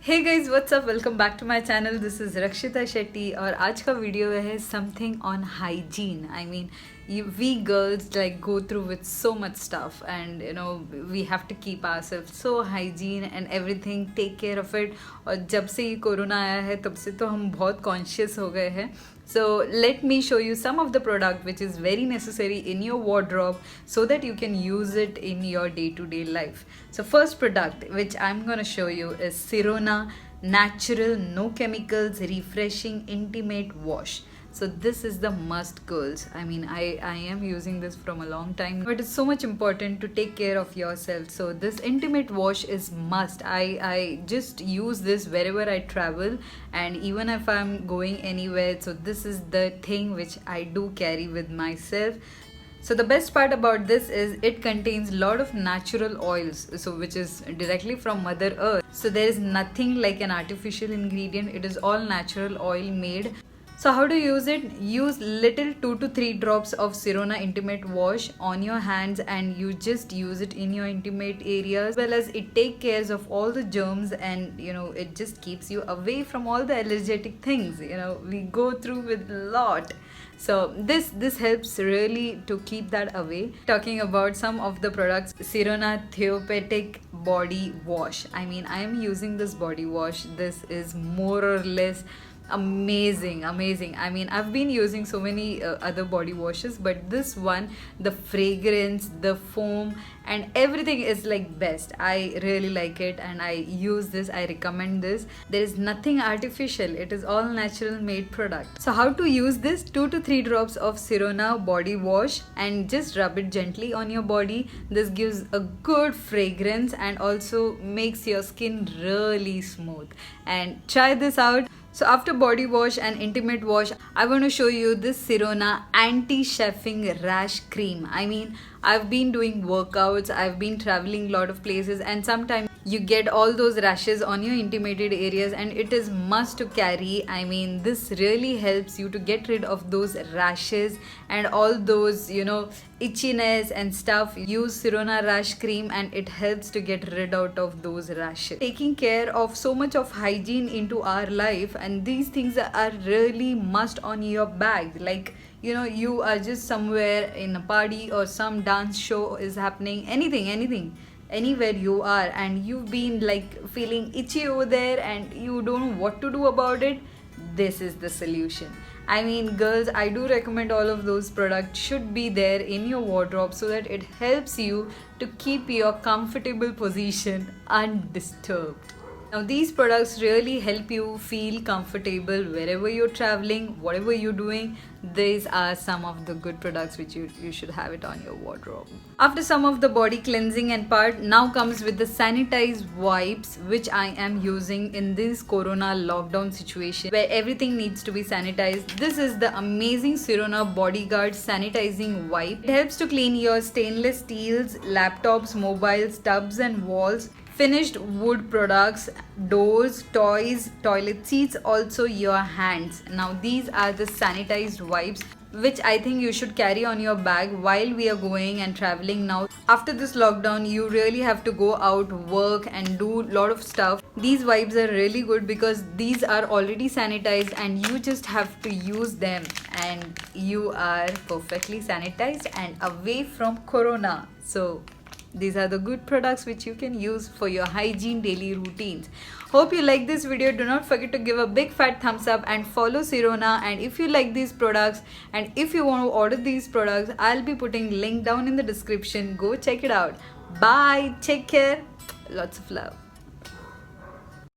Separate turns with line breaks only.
Hey guys, what's up? Welcome back to my channel. This is Rakshita Shetty और आज का video है something on hygiene. I mean, we girls like go through with so much stuff and we have to keep ourselves so hygiene and everything, take care of it. और जब से ये corona आया है तब से तो हम बहुत conscious हो गए हैं. So let me show you some of the product which is very necessary in your wardrobe so that you can use it in your day-to-day life. So first product which I'm gonna show you is Sirona Natural No Chemicals Refreshing Intimate Wash. So this is the must, girls. I mean, I am using this from a long time, but it's so much important to take care of yourself. So this intimate wash is must. I just use this wherever I travel and even if I'm going anywhere. So this is the thing which I do carry with myself. So the best part about this is it contains a lot of natural oils, so which is directly from Mother Earth. So there is nothing like an artificial ingredient. It is all natural oil made. So how to use it? Use little 2 to 3 drops of Sirona Intimate Wash on your hands and you just use it in your intimate areas, as well as it take care of all the germs and it just keeps you away from all the allergic things we go through with a lot. So this helps really to keep that away. Talking about some of the products, Sirona Therapeutic Body Wash. I mean, I am using this body wash. This is more or less amazing. I mean, I've been using so many other body washes, but this one, the fragrance, the foam and everything is like best. I really like it and I use this. I recommend this. There is nothing artificial. It is all natural made product. So how to use this? 2 to 3 drops of Sirona body wash and just rub it gently on your body. This gives a good fragrance and also makes your skin really smooth. And try this out. So after body wash and intimate wash, I want to show you this Sirona Anti-Chafing Rash Cream. I mean, I've been doing workouts, I've been traveling a lot of places and sometimes you get all those rashes on your intimated areas and it is must to carry. I mean, this really helps you to get rid of those rashes and all those itchiness and stuff. Use Sirona Rash Cream and it helps to get rid out of those rashes. Taking care of so much of hygiene into our life, and these things are really must on your bag. Like you are just somewhere in a party or some dance show is happening, anything, anywhere you are and you've been like feeling itchy over there and you don't know what to do about it, this is the solution. I mean, girls, I do recommend all of those products should be there in your wardrobe so that it helps you to keep your comfortable position undisturbed. Now these products really help you feel comfortable wherever you're traveling, whatever you're doing. These are some of the good products which you should have it on your wardrobe. After some of the body cleansing and part, now comes with the sanitized wipes which I am using in this corona lockdown situation where everything needs to be sanitized. This is the amazing Sirona Bodyguard sanitizing wipe. It helps to clean your stainless steels, laptops, mobiles, tubs and walls, finished wood products, doors, toys, toilet seats, also your hands. Now these are the sanitized wipes which I think you should carry on your bag while we are going and traveling now. After this lockdown, you really have to go out, work and do a lot of stuff. These wipes are really good because these are already sanitized and you just have to use them and you are perfectly sanitized and away from corona. So these are the good products which you can use for your hygiene daily routines. Hope you like this video. Do not forget to give a big fat thumbs up and follow Sirona. And if you like these products and if you want to order these products, I'll be putting link down in the description. Go check it out. Bye. Take care. Lots of love.